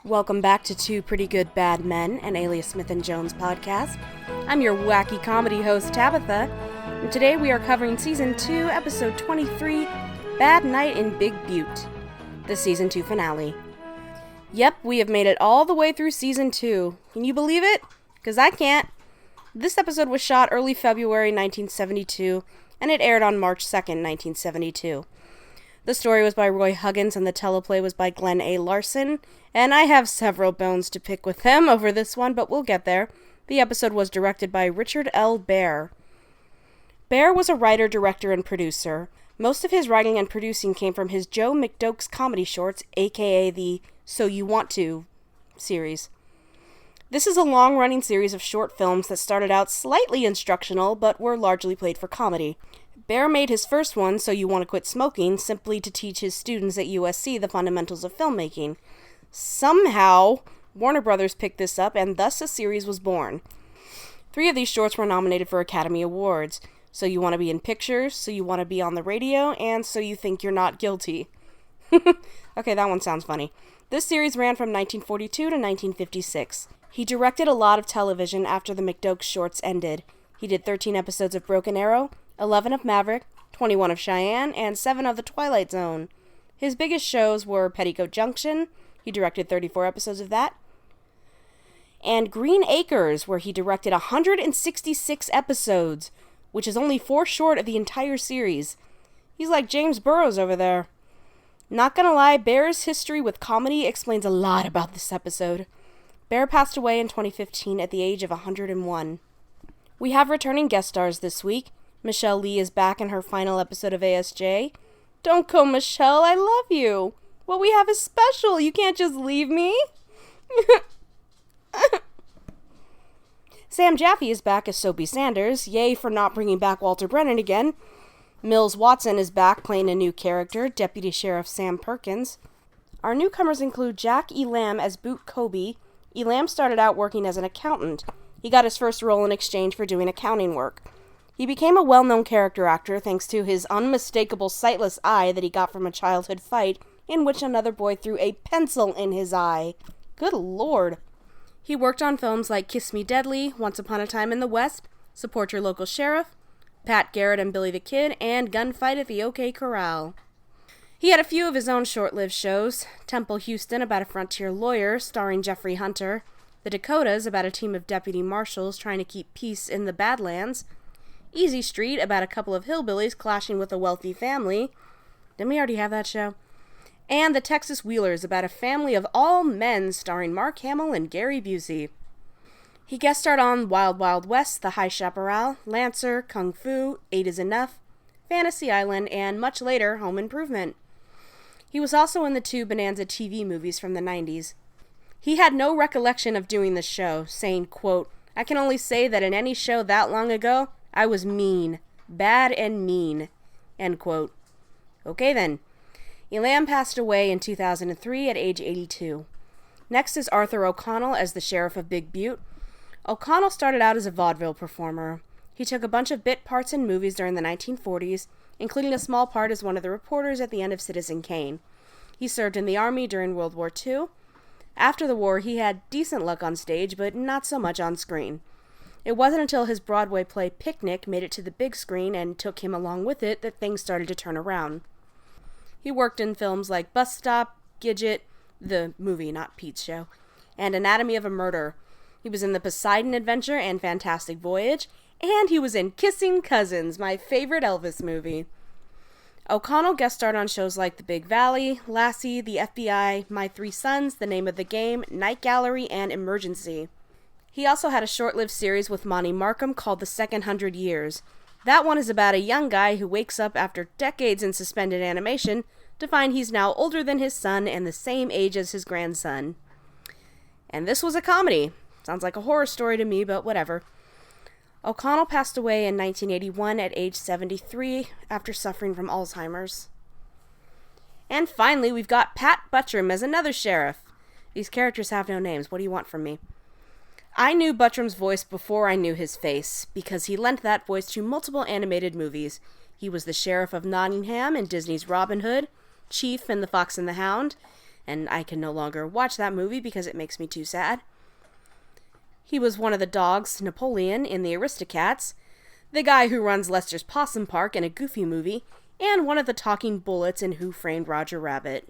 Welcome back to Two Pretty Good Bad Men, an Alias Smith & Jones podcast. I'm your wacky comedy host, Tabitha, and today we are covering Season 2, Episode 23, Bad Night in Big Butte, the Season 2 finale. Yep, we have made it all the way through Season 2. Can you believe it? Because I can't. This episode was shot early February 1972, and it aired on March 2nd, 1972. The story was by Roy Huggins, and the teleplay was by Glenn A. Larson, and I have several bones to pick with him over this one, but we'll get there. The episode was directed by Richard L. Baer. Baer was a writer, director, and producer. Most of his writing and producing came from his Joe McDoak's comedy shorts, aka the So You Want To series. This is a long-running series of short films that started out slightly instructional, but were largely played for comedy. Baer made his first one, So You Want to Quit Smoking, simply to teach his students at USC the fundamentals of filmmaking. Somehow, Warner Brothers picked this up, and thus a series was born. 3 of these shorts were nominated for Academy Awards. So You Want to Be in Pictures, So You Want to Be on the Radio, and So You Think You're Not Guilty. Okay, that one sounds funny. This series ran from 1942 to 1956. He directed a lot of television after the McDoak shorts ended. He did 13 episodes of Broken Arrow, 11 of Maverick, 21 of Cheyenne, and 7 of The Twilight Zone. His biggest shows were Petticoat Junction, he directed 34 episodes of that, and Green Acres, where he directed 166 episodes, which is only 4 short of the entire series. He's like James Burrows over there. Not gonna lie, Baer's history with comedy explains a lot about this episode. Baer passed away in 2015 at the age of 101. We have returning guest stars this week. Michelle Lee is back in her final episode of ASJ. Don't go, Michelle, I love you. What we have is special. You can't just leave me. Sam Jaffe is back as Soapy Sanders. Yay for not bringing back Walter Brennan again. Mills Watson is back playing a new character, Deputy Sheriff Sam Perkins. Our newcomers include Jack Elam as Butte Kobe. Elam started out working as an accountant. He got his first role in exchange for doing accounting work. He became a well-known character actor thanks to his unmistakable sightless eye that he got from a childhood fight in which another boy threw a pencil in his eye. Good lord. He worked on films like Kiss Me Deadly, Once Upon a Time in the West, Support Your Local Sheriff, Pat Garrett and Billy the Kid, and Gunfight at the OK Corral. He had a few of his own short-lived shows. Temple Houston, about a frontier lawyer, starring Jeffrey Hunter. The Dakotas, about a team of deputy marshals trying to keep peace in the Badlands. Easy Street, about a couple of hillbillies clashing with a wealthy family. Didn't we already have that show? And The Texas Wheelers, about a family of all men, starring Mark Hamill and Gary Busey. He guest starred on Wild Wild West, The High Chaparral, Lancer, Kung Fu, 8 is Enough, Fantasy Island, and much later, Home Improvement. He was also in the 2 Bonanza TV movies from the 90s. He had no recollection of doing the show, saying, quote, "I can only say that in any show that long ago, I was mean. Bad and mean." End quote. Okay then. Elam passed away in 2003 at age 82. Next is Arthur O'Connell as the Sheriff of Big Butte. O'Connell started out as a vaudeville performer. He took a bunch of bit parts in movies during the 1940s, including a small part as one of the reporters at the end of Citizen Kane. He served in the Army during World War II. After the war, he had decent luck on stage, but not so much on screen. It wasn't until his Broadway play Picnic made it to the big screen and took him along with it that things started to turn around. He worked in films like Bus Stop, Gidget, the movie, not Pete's Show, and Anatomy of a Murder. He was in The Poseidon Adventure and Fantastic Voyage, and he was in Kissing Cousins, my favorite Elvis movie. O'Connell guest starred on shows like The Big Valley, Lassie, The FBI, My 3 Sons, The Name of the Game, Night Gallery, and Emergency. He also had a short-lived series with Monty Markham called The Second 100 Years. That one is about a young guy who wakes up after decades in suspended animation to find he's now older than his son and the same age as his grandson. And this was a comedy. Sounds like a horror story to me, but whatever. O'Connell passed away in 1981 at age 73 after suffering from Alzheimer's. And finally, we've got Pat Buttram as another sheriff. These characters have no names. What do you want from me? I knew Buttram's voice before I knew his face, because he lent that voice to multiple animated movies. He was the Sheriff of Nottingham in Disney's Robin Hood, Chief in The Fox and the Hound, and I can no longer watch that movie because it makes me too sad. He was one of the dogs, Napoleon, in The Aristocats, the guy who runs Lester's Possum Park in a Goofy movie, and one of the talking bullets in Who Framed Roger Rabbit.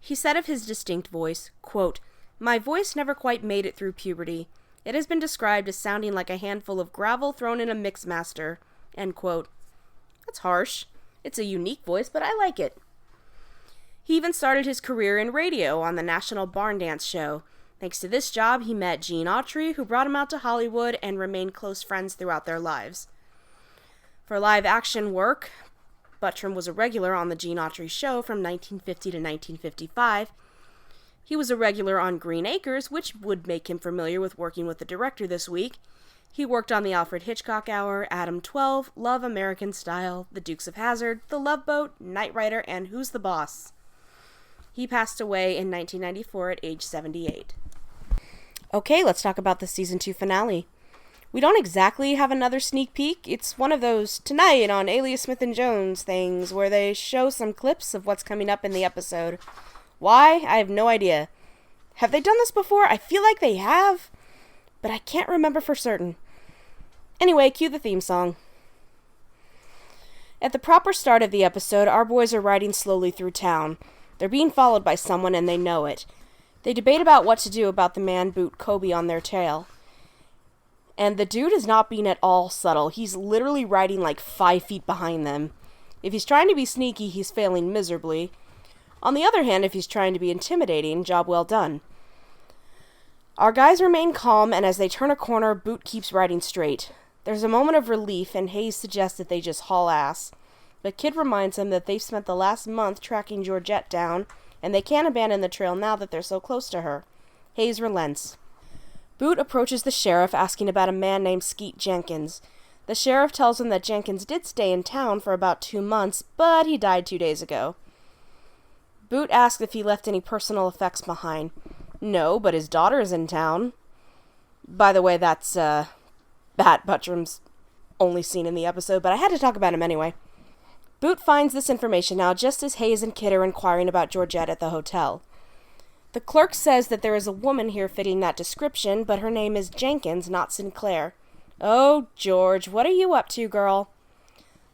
He said of his distinct voice, quote, "My voice never quite made it through puberty. It has been described as sounding like a handful of gravel thrown in a mixmaster," end quote. That's harsh. It's a unique voice, but I like it. He even started his career in radio on the National Barn Dance Show. Thanks to this job, he met Gene Autry, who brought him out to Hollywood and remained close friends throughout their lives. For live action work, Buttram was a regular on the Gene Autry Show from 1950 to 1955. He was a regular on Green Acres, which would make him familiar with working with the director this week. He worked on the Alfred Hitchcock Hour, Adam 12, Love American Style, The Dukes of Hazzard, The Love Boat, Knight Rider, and Who's the Boss? He passed away in 1994 at age 78. Okay, let's talk about the season 2 finale. We don't exactly have another sneak peek. It's one of those tonight on Alias Smith & Jones things where they show some clips of what's coming up in the episode. Why? I have no idea. Have they done this before? I feel like they have, but I can't remember for certain. Anyway, cue the theme song. At the proper start of the episode, our boys are riding slowly through town. They're being followed by someone and they know it. They debate about what to do about the man Butte Kobe on their tail. And the dude is not being at all subtle. He's literally riding like 5 feet behind them. If he's trying to be sneaky, he's failing miserably. On the other hand, if he's trying to be intimidating, job well done. Our guys remain calm, and as they turn a corner, Butte keeps riding straight. There's a moment of relief, and Hayes suggests that they just haul ass. But Kid reminds him that they've spent the last month tracking Georgette down, and they can't abandon the trail now that they're so close to her. Hayes relents. Butte approaches the sheriff asking about a man named Skeet Jenkins. The sheriff tells him that Jenkins did stay in town for about 2 months, but he died 2 days ago. Butte asks if he left any personal effects behind. No, but his daughter is in town. By the way, that's, Bat Buttram's only scene in the episode, but I had to talk about him anyway. Butte finds this information now just as Hayes and Kid are inquiring about Georgette at the hotel. The clerk says that there is a woman here fitting that description, but her name is Jenkins, not Sinclair. Oh, George, what are you up to, girl?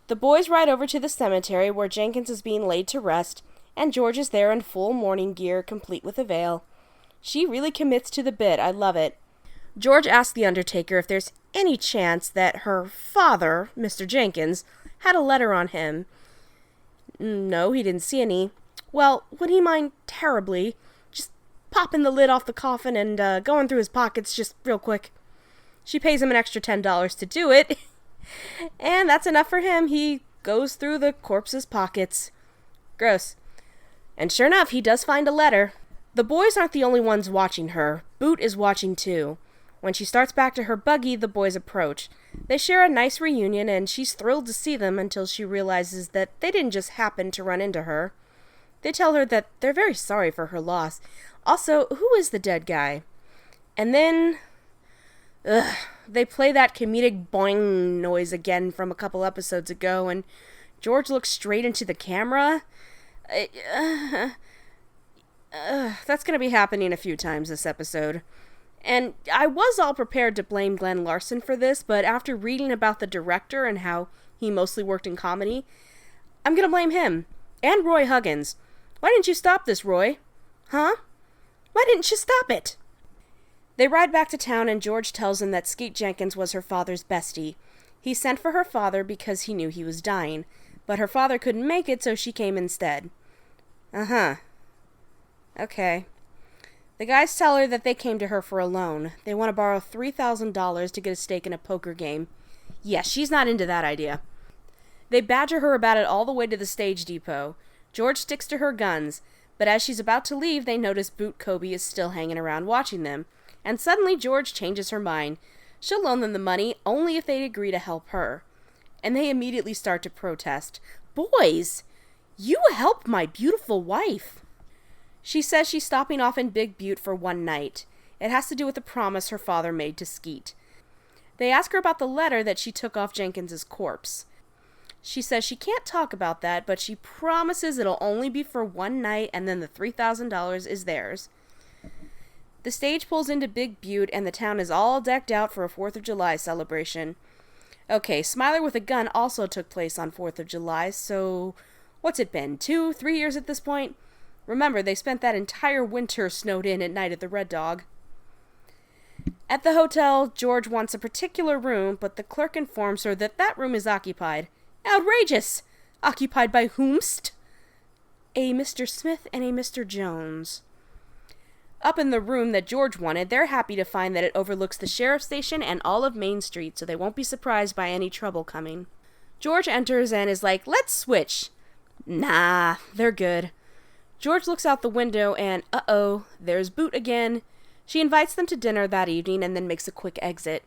The boys ride over to the cemetery where Jenkins is being laid to rest, and George is there in full mourning gear, complete with a veil. She really commits to the bit. I love it. George asks the undertaker if there's any chance that her father, Mr. Jenkins, had a letter on him. No, he didn't see any. Well, would he mind terribly just popping the lid off the coffin and going through his pockets just real quick? She pays him an extra $10 to do it, and that's enough for him. He goes through the corpse's pockets. Gross. And sure enough, he does find a letter. The boys aren't the only ones watching her. Butte is watching too. When she starts back to her buggy, the boys approach. They share a nice reunion, and she's thrilled to see them until she realizes that they didn't just happen to run into her. They tell her that they're very sorry for her loss. Also, who is the dead guy? And then... they play that comedic boing noise again from a couple episodes ago, and George looks straight into the camera. That's going to be happening a few times this episode. And I was all prepared to blame Glenn Larson for this, but after reading about the director and how he mostly worked in comedy, I'm going to blame him. And Roy Huggins. Why didn't you stop this, Roy? Huh? Why didn't you stop it? They ride back to town, and George tells him that Skeet Jenkins was her father's bestie. He sent for her father because he knew he was dying, but her father couldn't make it, so she came instead. Uh-huh. Okay. The guys tell her that they came to her for a loan. They want to borrow $3,000 to get a stake in a poker game. Yeah, she's not into that idea. They badger her about it all the way to the stage depot. George sticks to her guns, but as she's about to leave, they notice Butte Kobe is still hanging around watching them. And suddenly George changes her mind. She'll loan them the money only if they agree to help her. And they immediately start to protest. Boys, you help my beautiful wife. She says she's stopping off in Big Butte for one night. It has to do with a promise her father made to Skeet. They ask her about the letter that she took off Jenkins's corpse. She says she can't talk about that, but she promises it'll only be for one night and then the $3,000 is theirs. The stage pulls into Big Butte and the town is all decked out for a 4th of July celebration. Okay, Smiler with a Gun also took place on 4th of July, so what's it been, 2-3 years at this point? Remember, they spent that entire winter snowed in at night at the Red Dog. At the hotel, George wants a particular room, but the clerk informs her that that room is occupied. Outrageous! Occupied by whomst? A Mr. Smith and a Mr. Jones. Up in the room that George wanted, they're happy to find that it overlooks the sheriff's station and all of Main Street, so they won't be surprised by any trouble coming. George enters and is like, let's switch. Nah, they're good. George looks out the window and, uh-oh, there's Butte again. She invites them to dinner that evening and then makes a quick exit.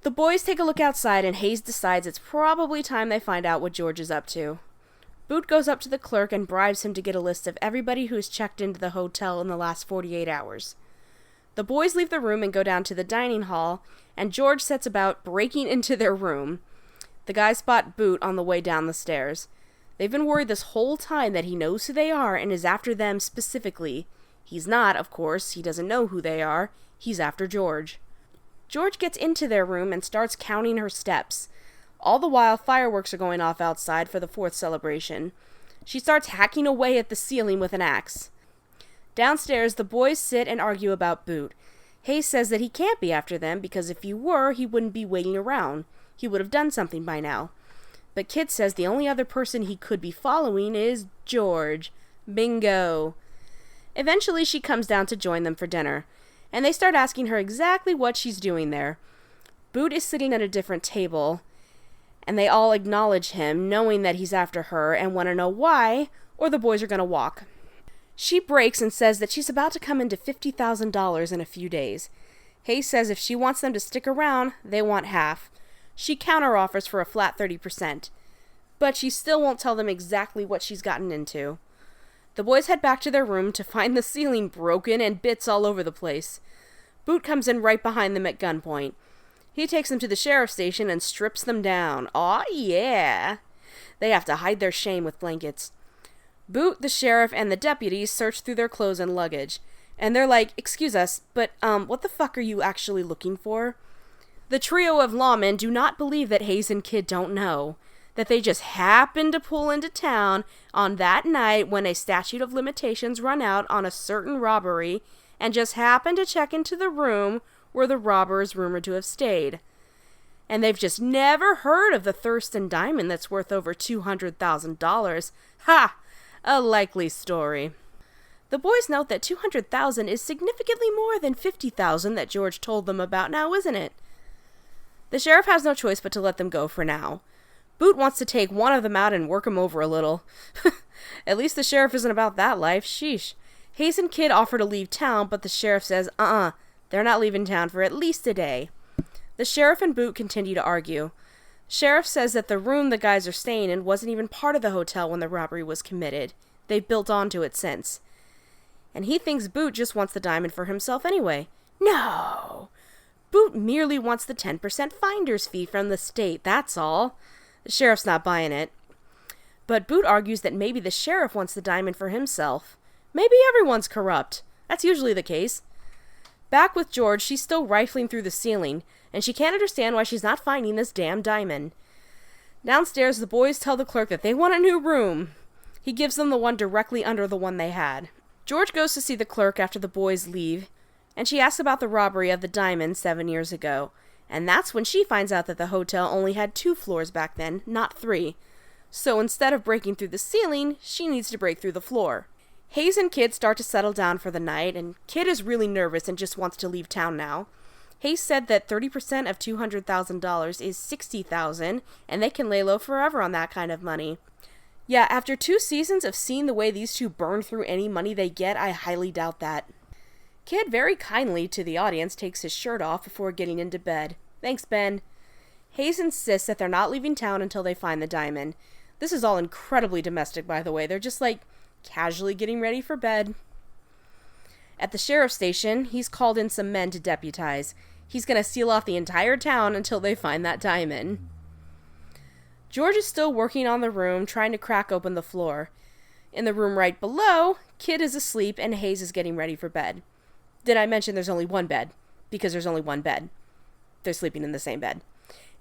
The boys take a look outside and Hayes decides it's probably time they find out what George is up to. Butte goes up to the clerk and bribes him to get a list of everybody who's checked into the hotel in the last 48 hours. The boys leave the room and go down to the dining hall, and George sets about breaking into their room. The guys spot Butte on the way down the stairs. They've been worried this whole time that he knows who they are and is after them specifically. He's not, of course. He doesn't know who they are. He's after George. George gets into their room and starts counting her steps. All the while, fireworks are going off outside for the 4th celebration. She starts hacking away at the ceiling with an axe. Downstairs, the boys sit and argue about Butte. Hayes says that he can't be after them because if he were, he wouldn't be waiting around. He would have done something by now. But Kid says the only other person he could be following is George. Bingo. Eventually, she comes down to join them for dinner, and they start asking her exactly what she's doing there. Butte is sitting at a different table, and they all acknowledge him, knowing that he's after her, and want to know why, or the boys are going to walk. She breaks and says that she's about to come into $50,000 in a few days. Hayes says if she wants them to stick around, they want half. She counteroffers for a flat 30%, but she still won't tell them exactly what she's gotten into. The boys head back to their room to find the ceiling broken and bits all over the place. Butte comes in right behind them at gunpoint. He takes them to the sheriff's station and strips them down. Aw, yeah! They have to hide their shame with blankets. Butte, the sheriff, and the deputies search through their clothes and luggage. And they're like, excuse us, but, what the fuck are you actually looking for? The trio of lawmen do not believe that Hayes and Kid don't know. That they just happened to pull into town on that night when a statute of limitations run out on a certain robbery and just happened to check into the room where the robber is rumored to have stayed. And they've just never heard of the Thurston diamond that's worth over $200,000. Ha! A likely story. The boys note that $200,000 is significantly more than $50,000 that George told them about now, isn't it? The sheriff has no choice but to let them go for now. Butte wants to take one of them out and work him over a little. At least the sheriff isn't about that life. Sheesh. Hayes and Kid offer to leave town, but the sheriff says, they're not leaving town for at least a day. The sheriff and Butte continue to argue. Sheriff says that the room the guys are staying in wasn't even part of the hotel when the robbery was committed. They've built onto it since. And he thinks Butte just wants the diamond for himself anyway. No! Butte merely wants the 10% finder's fee from the state, that's all. The sheriff's not buying it. But Butte argues that maybe the sheriff wants the diamond for himself. Maybe everyone's corrupt. That's usually the case. Back with George, she's still rifling through the ceiling, and she can't understand why she's not finding this damn diamond. Downstairs, the boys tell the clerk that they want a new room. He gives them the one directly under the one they had. George goes to see the clerk after the boys leave, and she asks about the robbery of the diamond 7 years ago. And that's when she finds out that the hotel only had 2 floors back then, not 3. So instead of breaking through the ceiling, she needs to break through the floor. Hayes and Kid start to settle down for the night, and Kid is really nervous and just wants to leave town now. Hayes said that 30% of $200,000 is $60,000, and they can lay low forever on that kind of money. Yeah, after 2 seasons of seeing the way these two burn through any money they get, I highly doubt that. Kid very kindly to the audience takes his shirt off before getting into bed. Thanks, Ben. Hayes insists that they're not leaving town until they find the diamond. This is all incredibly domestic, by the way. They're just casually getting ready for bed. At the sheriff's station, he's called in some men to deputize. He's going to seal off the entire town until they find that diamond. George is still working on the room, trying to crack open the floor. In the room right below, Kid is asleep and Hayes is getting ready for bed. Did I mention there's only one bed? Because there's only one bed. They're sleeping in the same bed.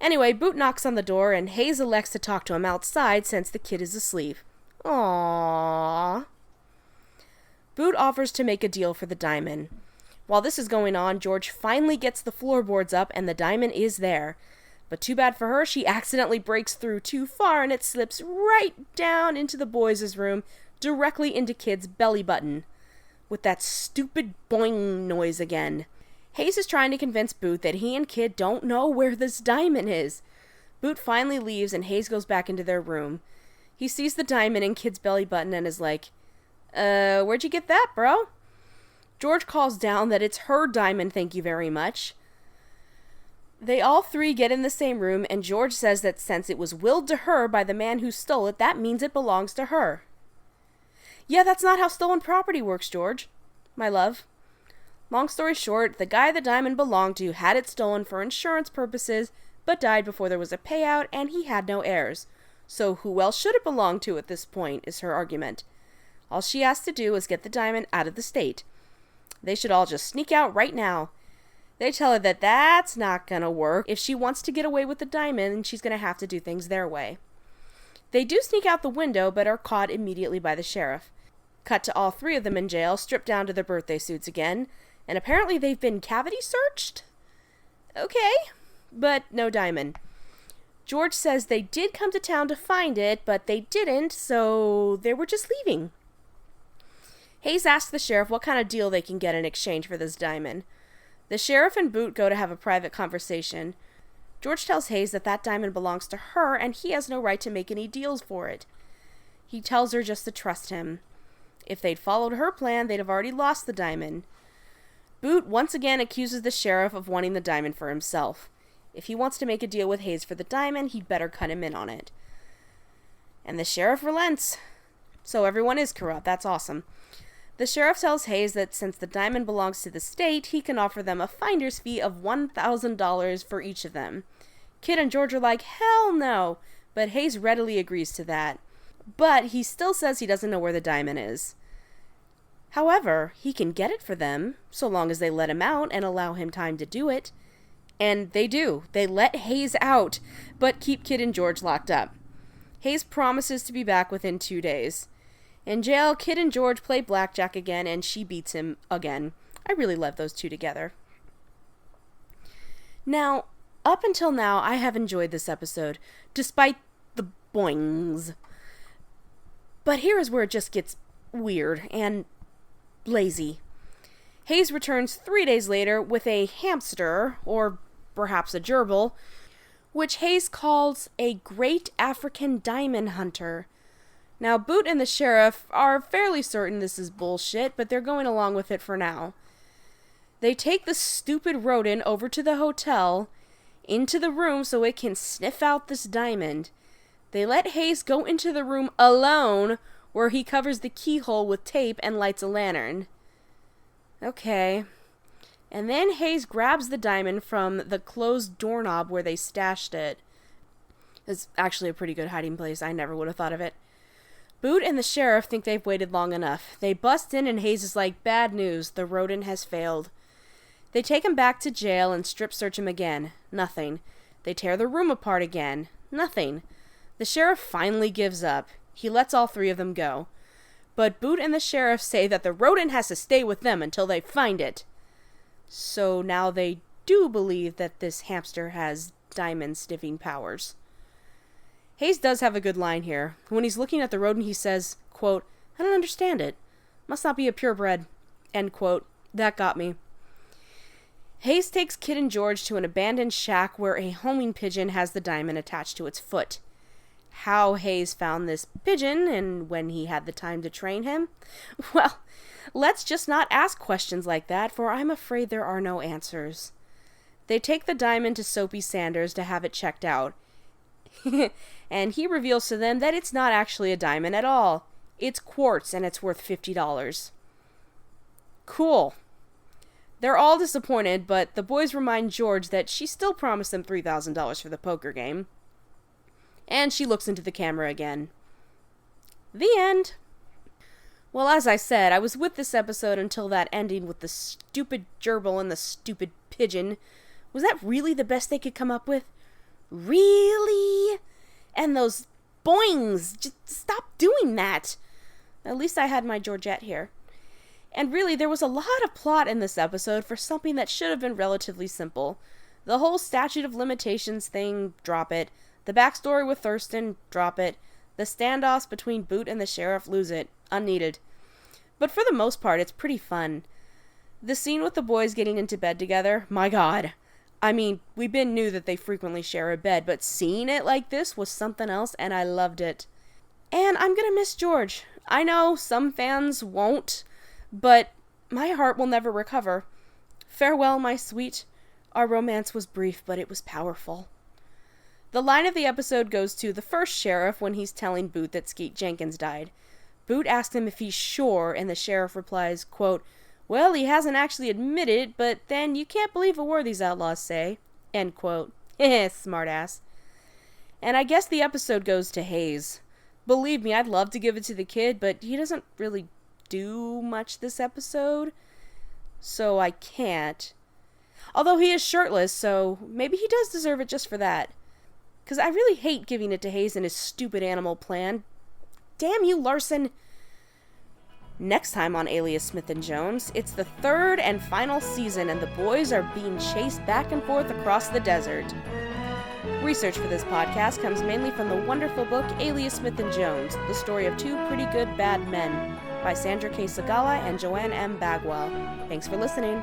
Anyway, Butte knocks on the door and Hayes elects to talk to him outside since the kid is asleep. Aww. Butte offers to make a deal for the diamond. While this is going on, George finally gets the floorboards up and the diamond is there. But too bad for her, she accidentally breaks through too far and it slips right down into the boys' room, directly into Kid's belly button. With that stupid boing noise again. Hayes is trying to convince Butte that he and Kid don't know where this diamond is. Butte finally leaves and Hayes goes back into their room. He sees the diamond in Kid's belly button and is like, where'd you get that, bro? George calls down that it's her diamond, thank you very much. They all three get in the same room and George says that since it was willed to her by the man who stole it, that means it belongs to her. Yeah, that's not how stolen property works, George. My love. Long story short, the guy the diamond belonged to had it stolen for insurance purposes, but died before there was a payout and he had no heirs. So who else should it belong to at this point, is her argument. All she has to do is get the diamond out of the state. They should all just sneak out right now. They tell her that that's not gonna work. If she wants to get away with the diamond, she's gonna have to do things their way. They do sneak out the window, but are caught immediately by the sheriff. Cut to all three of them in jail, stripped down to their birthday suits again, and apparently they've been cavity searched? Okay, but no diamond. George says they did come to town to find it, but they didn't, so they were just leaving. Hayes asks the sheriff what kind of deal they can get in exchange for this diamond. The sheriff and Butte go to have a private conversation. George tells Hayes that that diamond belongs to her and he has no right to make any deals for it. He tells her just to trust him. If they'd followed her plan, they'd have already lost the diamond. Butte once again accuses the sheriff of wanting the diamond for himself. If he wants to make a deal with Hayes for the diamond, he'd better cut him in on it. And the sheriff relents. So everyone is corrupt. That's awesome. The sheriff tells Hayes that since the diamond belongs to the state, he can offer them a finder's fee of $1,000 for each of them. Kid and George are like, hell no, but Hayes readily agrees to that. But he still says he doesn't know where the diamond is. However, he can get it for them, so long as they let him out and allow him time to do it. And they do. They let Hayes out, but keep Kid and George locked up. Hayes promises to be back within 2 days. In jail, Kid and George play blackjack again, and she beats him again. I really love those two together. Now, up until now, I have enjoyed this episode, despite the boings. But here is where it just gets weird and lazy. Hayes returns 3 days later with a hamster, or perhaps a gerbil, which Hayes calls a great African diamond hunter. Now, Butte and the sheriff are fairly certain this is bullshit, but they're going along with it for now. They take the stupid rodent over to the hotel, into the room so it can sniff out this diamond. They let Hayes go into the room alone, where he covers the keyhole with tape and lights a lantern. Okay. And then Hayes grabs the diamond from the closed doorknob where they stashed it. It's actually a pretty good hiding place. I never would have thought of it. Butte and the sheriff think they've waited long enough. They bust in and Hayes is like, bad news, the rodent has failed. They take him back to jail and strip search him again. Nothing. They tear the room apart again. Nothing. The sheriff finally gives up. He lets all three of them go. But Butte and the sheriff say that the rodent has to stay with them until they find it. So now they do believe that this hamster has diamond sniffing powers. Hayes does have a good line here. When he's looking at the rodent, he says, quote, I don't understand it. Must not be a purebred. End quote. That got me. Hayes takes Kid and George to an abandoned shack where a homing pigeon has the diamond attached to its foot. How Hayes found this pigeon and when he had the time to train him? Well, let's just not ask questions like that, for I'm afraid there are no answers. They take the diamond to Soapy Sanders to have it checked out. And he reveals to them that it's not actually a diamond at all. It's quartz and it's worth $50. Cool. They're all disappointed, but the boys remind George that she still promised them $3,000 for the poker game. And she looks into the camera again. The end. Well, as I said, I was with this episode until that ending with the stupid gerbil and the stupid pigeon. Was that really the best they could come up with? Really? And those boings! Just stop doing that! At least I had my Georgette here. And really, there was a lot of plot in this episode for something that should have been relatively simple. The whole statute of limitations thing, drop it. The backstory with Thurston, drop it. The standoffs between Butte and the sheriff, lose it. Unneeded. But for the most part, it's pretty fun. The scene with the boys getting into bed together, my god. I mean, we knew that they frequently share a bed, but seeing it like this was something else, and I loved it. And I'm gonna miss George. I know some fans won't, but my heart will never recover. Farewell, my sweet. Our romance was brief, but it was powerful. The line of the episode goes to the first sheriff when he's telling Butte that Skeet Jenkins died. Butte asks him if he's sure, and the sheriff replies, quote, "Well, he hasn't actually admitted it, but then you can't believe a word these outlaws say." End quote. Smartass. And I guess the episode goes to Hayes. Believe me, I'd love to give it to the kid, but he doesn't really do much this episode, so I can't. Although he is shirtless, so maybe he does deserve it just for that. Because I really hate giving it to Hayes and his stupid animal plan. Damn you, Larson! Next time on Alias Smith & Jones, it's the third and final season, and the boys are being chased back and forth across the desert. Research for this podcast comes mainly from the wonderful book Alias Smith & Jones, The Story of Two Pretty Good Bad Men, by Sandra K. Sagala and Joanne M. Bagwell. Thanks for listening.